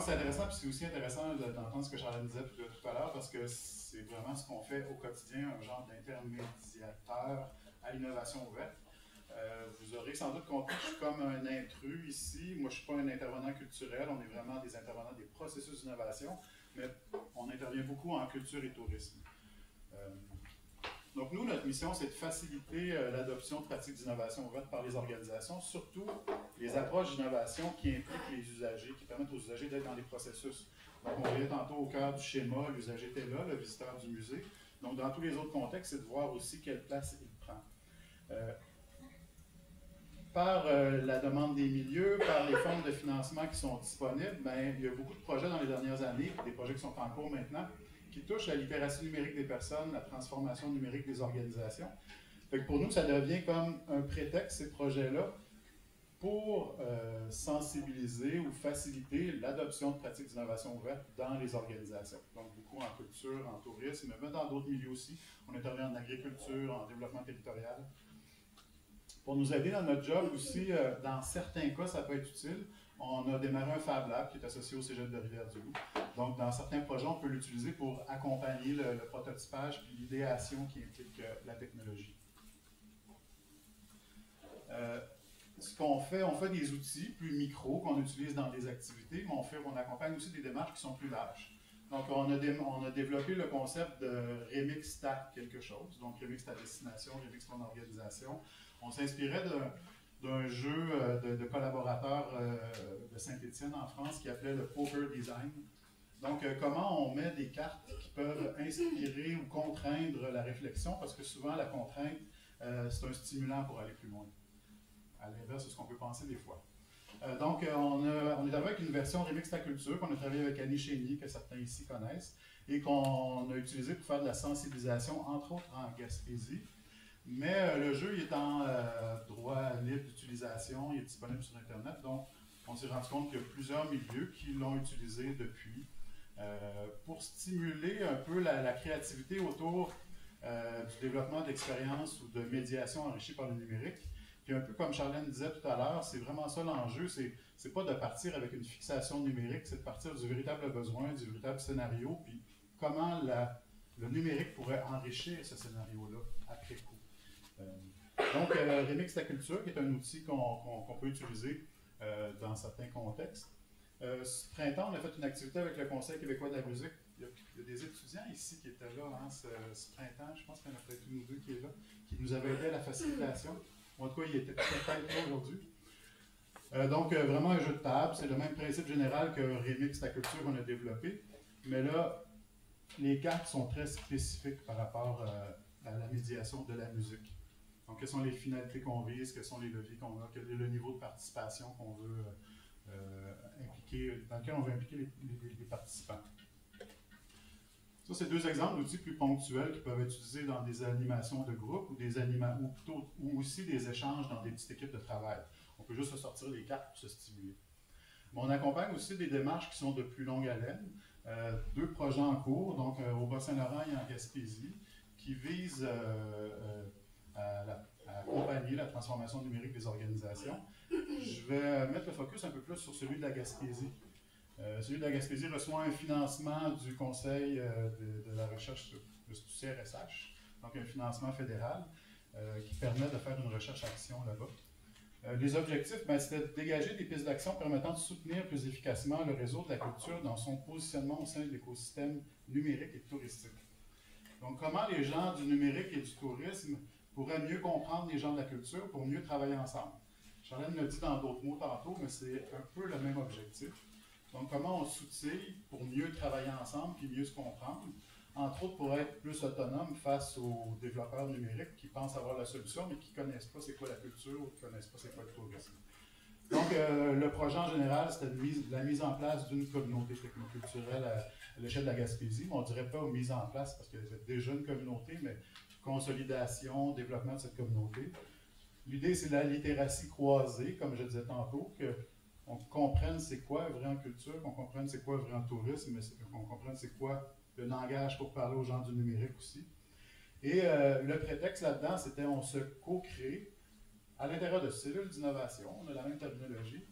Donc, c'est intéressant, puis c'est aussi intéressant d'entendre ce que Charlène disait tout à l'heure, parce que c'est vraiment ce qu'on fait au quotidien, un genre d'intermédiateur à l'innovation ouverte. Vous aurez sans doute compris que je suis comme un intrus ici. Moi, je ne suis pas un intervenant culturel, on est vraiment des intervenants des processus d'innovation, mais on intervient beaucoup en culture et tourisme. Donc nous, notre mission, c'est de faciliter l'adoption de pratiques d'innovation ouverte par les organisations, surtout les approches d'innovation qui impliquent les usagers, qui permettent aux usagers d'être dans les processus. Donc on voyait tantôt au cœur du schéma, l'usager était là, le visiteur du musée. Donc dans tous les autres contextes, c'est de voir aussi quelle place il prend. Par la demande des milieux, par les formes de financement qui sont disponibles, ben, il y a beaucoup de projets dans les dernières années, des projets qui sont en cours maintenant, qui touchent à la littératie numérique des personnes, la transformation numérique des organisations. Fait que pour nous, ça devient comme un prétexte, ces projets-là, pour sensibiliser ou faciliter l'adoption de pratiques d'innovation ouverte dans les organisations. Donc, beaucoup en culture, en tourisme, mais dans d'autres milieux aussi. On intervient en agriculture, en développement territorial. Pour nous aider dans notre job aussi, dans certains cas, ça peut être utile. On a démarré un Fab Lab qui est associé au Cégep de Rivière-du-Loup. Donc, dans certains projets, on peut l'utiliser pour accompagner le prototypage et l'idéation qui implique la technologie. Ce qu'on fait, on fait des outils plus micro qu'on utilise dans des activités, mais on accompagne aussi des démarches qui sont plus larges. Donc, on a développé le concept de Remix ta quelque chose. Donc, Remix ta destination, Remix ton organisation. On s'inspirait d'un jeu de collaborateurs de Saint-Étienne en France qui appelait le Poker Design. Donc, comment on met des cartes qui peuvent inspirer ou contraindre la réflexion, parce que souvent, la contrainte, c'est un stimulant pour aller plus loin. À l'inverse de ce qu'on peut penser des fois. Donc, on est arrivé avec une version Remix ta culture qu'on a travaillé avec Annie Chénier, que certains ici connaissent, et qu'on a utilisé pour faire de la sensibilisation, entre autres en Gaspésie. Mais le jeu il est en droit libre d'utilisation, il est disponible sur Internet, donc on s'est rendu compte qu'il y a plusieurs milieux qui l'ont utilisé depuis pour stimuler un peu la créativité autour du développement d'expériences ou de médiation enrichie par le numérique. Puis un peu comme Charlène disait tout à l'heure, c'est vraiment ça l'enjeu, c'est pas de partir avec une fixation numérique, c'est de partir du véritable besoin, du véritable scénario, puis comment le numérique pourrait enrichir ce scénario-là après coup. Donc, Remix ta culture, qui est un outil qu'on peut utiliser dans certains contextes. Ce printemps, on a fait une activité avec le Conseil québécois de la musique. Il y a des étudiants ici qui étaient là hein, ce printemps, je pense qu'il y en a peut-être une ou deux qui est là, qui nous avaient aidé à la facilitation. En tout cas, il était peut-être là aujourd'hui. Donc, vraiment un jeu de table. C'est le même principe général que Remix ta culture qu'on a développé. Mais là, les cartes sont très spécifiques par rapport à la médiation de la musique. Donc, quelles sont les finalités qu'on vise, quels sont les leviers qu'on a, quel est le niveau de participation qu'on veut impliquer, dans lequel on veut impliquer les participants. Ça, c'est deux exemples d'outils plus ponctuels qui peuvent être utilisés dans des animations de groupe ou aussi des échanges dans des petites équipes de travail. On peut juste se sortir les cartes pour se stimuler. Mais on accompagne aussi des démarches qui sont de plus longue haleine. Deux projets en cours, donc au Bas-Saint-Laurent et en Gaspésie, qui visent à accompagner la transformation numérique des organisations. Je vais mettre le focus un peu plus sur celui de la Gaspésie. Celui de la Gaspésie reçoit un financement du Conseil de la recherche du CRSH, donc un financement fédéral qui permet de faire une recherche-action là-bas. Les objectifs, c'était de dégager des pistes d'action permettant de soutenir plus efficacement le réseau de la culture dans son positionnement au sein de l'écosystème numérique et touristique. Donc, comment les gens du numérique et du tourisme pourraient mieux comprendre les gens de la culture pour mieux travailler ensemble. Charlène l'a dit dans d'autres mots tantôt, mais c'est un peu le même objectif. Donc, comment on s'outille pour mieux travailler ensemble et mieux se comprendre, entre autres pour être plus autonome face aux développeurs numériques qui pensent avoir la solution, mais qui ne connaissent pas c'est quoi la culture ou qui ne connaissent pas c'est quoi le tourisme. Donc, le projet en général, c'était la mise en place d'une communauté technoculturelle à l'échelle de la Gaspésie. Mais on ne dirait pas mise en place parce qu'il y avait déjà une communauté, mais consolidation, développement de cette communauté. L'idée, c'est la littératie croisée, comme je disais tantôt, qu'on comprenne c'est quoi vrai en culture, qu'on comprenne c'est quoi vrai en tourisme, mais qu'on comprenne c'est quoi le langage pour parler aux gens du numérique aussi. Et le prétexte là-dedans, c'était on se co-crée à l'intérieur de cellules d'innovation, on a la même terminologie,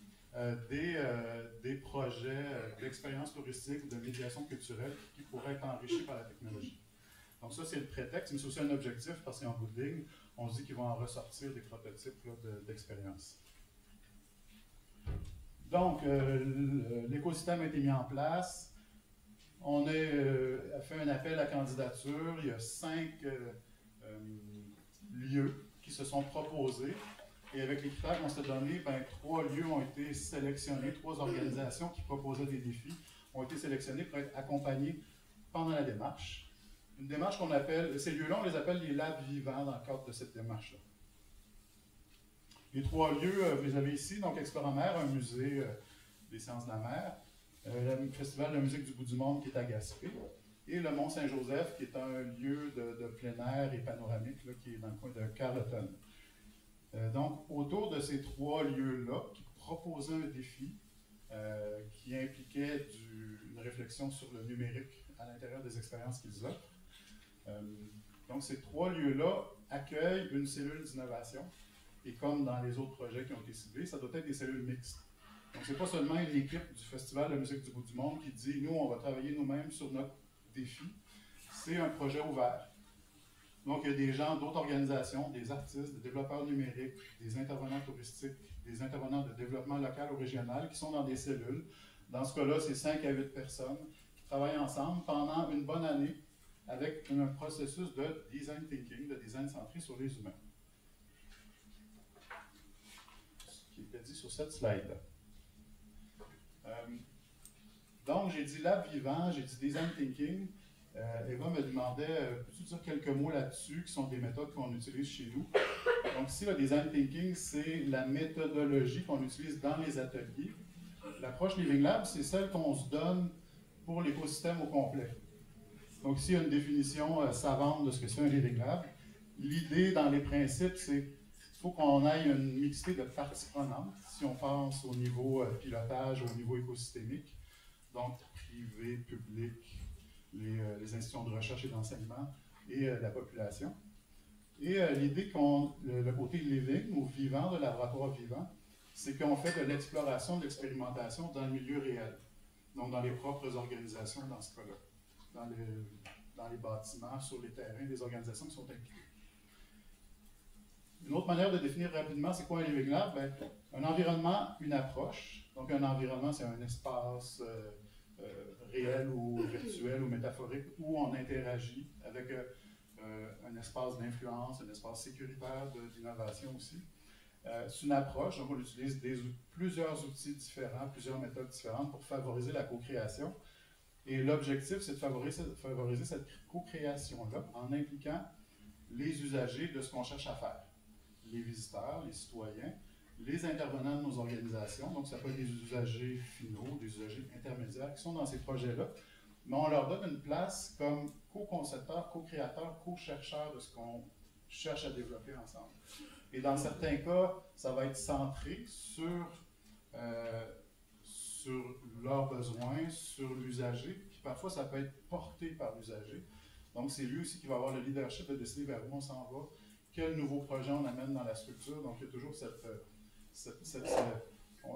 des projets d'expérience touristique ou de médiation culturelle qui pourraient être enrichis par la technologie. Donc ça, c'est le prétexte, mais c'est aussi un objectif parce qu'en bout de ligne, on se dit qu'ils vont en ressortir des prototypes d'expérience. Donc, l'écosystème a été mis en place. On a fait un appel à candidature. Il y a 5 lieux qui se sont proposés. Et avec les critères qu'on s'est donnés, 3 lieux ont été sélectionnés, 3 organisations qui proposaient des défis ont été sélectionnés pour être accompagnés pendant la démarche. Une démarche qu'on appelle, ces lieux-là, on les appelle les labs vivants dans le cadre de cette démarche-là. Les 3 lieux, vous les avez ici, donc Exploramer, un musée des sciences de la mer, le Festival de musique du bout du monde qui est à Gaspé, et le Mont-Saint-Joseph qui est un lieu de plein air et panoramique là, qui est dans le coin de Carleton. Donc, autour de ces 3 lieux-là, qui proposaient un défi qui impliquait une réflexion sur le numérique à l'intérieur des expériences qu'ils offrent. Donc, ces 3 lieux-là accueillent une cellule d'innovation. Et comme dans les autres projets qui ont été ciblés, ça doit être des cellules mixtes. Donc, ce n'est pas seulement une équipe du Festival de musique du bout du monde qui dit « nous, on va travailler nous-mêmes sur notre défi ». C'est un projet ouvert. Donc, il y a des gens d'autres organisations, des artistes, des développeurs numériques, des intervenants touristiques, des intervenants de développement local ou régional qui sont dans des cellules. Dans ce cas-là, c'est 5 à 8 personnes qui travaillent ensemble pendant une bonne année avec un processus de design thinking, de design centré sur les humains. Ce qui était dit sur cette slide-là. Donc, j'ai dit lab vivant, j'ai dit design thinking. Eva me demandait, peux-tu dire quelques mots là-dessus, qui sont des méthodes qu'on utilise chez nous? Donc ici, le design thinking, c'est la méthodologie qu'on utilise dans les ateliers. L'approche Living Lab, c'est celle qu'on se donne pour l'écosystème au complet. Donc ici, il y a une définition savante de ce que c'est un Living Lab. L'idée, dans les principes, c'est qu'il faut qu'on aille une mixité de parties prenantes, si on pense au niveau pilotage, au niveau écosystémique, donc privé, public, les institutions de recherche et d'enseignement et la population. Et l'idée le côté living ou vivant de laboratoire vivant, c'est qu'on fait de l'exploration, de l'expérimentation dans le milieu réel. Donc dans les propres organisations dans ce cas-là, dans les bâtiments, sur les terrains des organisations qui sont impliquées. Une autre manière de définir rapidement c'est quoi un Living Lab? Un environnement, une approche. Donc un environnement, c'est un espace réel ou virtuel ou métaphorique où on interagit avec un espace d'influence, un espace sécuritaire d'innovation aussi. C'est une approche, donc on utilise plusieurs outils différents, plusieurs méthodes différentes pour favoriser la co-création. Et l'objectif, c'est de favoriser cette co-création-là en impliquant les usagers de ce qu'on cherche à faire. Les visiteurs, les citoyens, les intervenants de nos organisations, donc ça peut être des usagers finaux, des usagers intermédiaires qui sont dans ces projets-là, mais on leur donne une place comme co-concepteurs, co-créateurs, co-chercheurs de ce qu'on cherche à développer ensemble. Et dans certains cas, ça va être centré sur leurs besoins, sur l'usager, puis parfois ça peut être porté par l'usager. Donc c'est lui aussi qui va avoir le leadership de décider vers où on s'en va, quel nouveau projet on amène dans la structure. Donc il y a toujours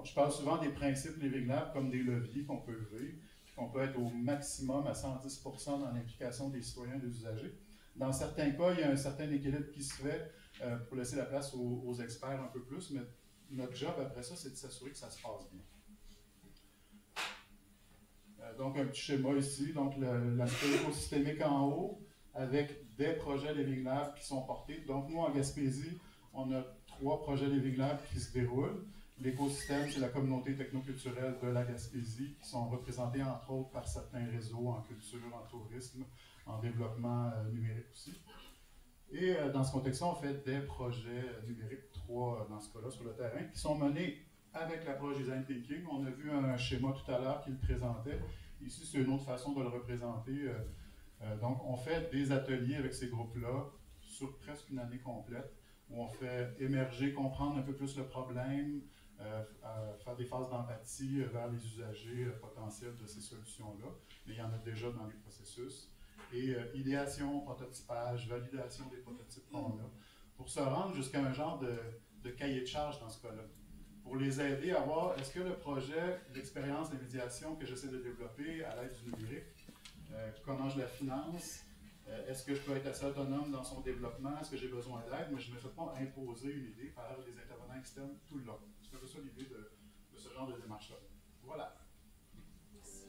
je parle souvent des principes Living Lab comme des leviers qu'on peut lever, puis qu'on peut être au maximum à 110% dans l'implication des citoyens et des usagers. Dans certains cas, il y a un certain équilibre qui se fait pour laisser la place aux experts un peu plus, mais notre job après ça, c'est de s'assurer que ça se passe bien. Donc un petit schéma ici, donc l'aspect écosystémique en haut, avec des projets Living Lab qui sont portés. Donc nous, en Gaspésie, on a 3 projets Living Lab qui se déroulent. L'écosystème, c'est la communauté technoculturelle de la Gaspésie, qui sont représentés entre autres par certains réseaux en culture, en tourisme, en développement numérique aussi. Et dans ce contexte-là, on fait des projets numériques, 3 dans ce cas-là, sur le terrain, qui sont menés avec l'approche Design Thinking. On a vu un schéma tout à l'heure qui le présentait. Ici, c'est une autre façon de le représenter. Donc, on fait des ateliers avec ces groupes-là sur presque une année complète, où on fait émerger, comprendre un peu plus le problème, faire des phases d'empathie vers les usagers potentiels de ces solutions-là. Mais il y en a déjà dans les processus. Et idéation, prototypage, validation des prototypes qu'on a, pour se rendre jusqu'à un genre de cahier de charge dans ce cas-là. pour les aider à voir est-ce que le projet, l'expérience de médiation que j'essaie de développer à l'aide du numérique, comment je la finance, est-ce que je peux être assez autonome dans son développement, est-ce que j'ai besoin d'aide, mais je ne me fais pas imposer une idée par des intervenants externes tout le long. C'est un peu ça l'idée de ce genre de démarche-là. Voilà. Merci.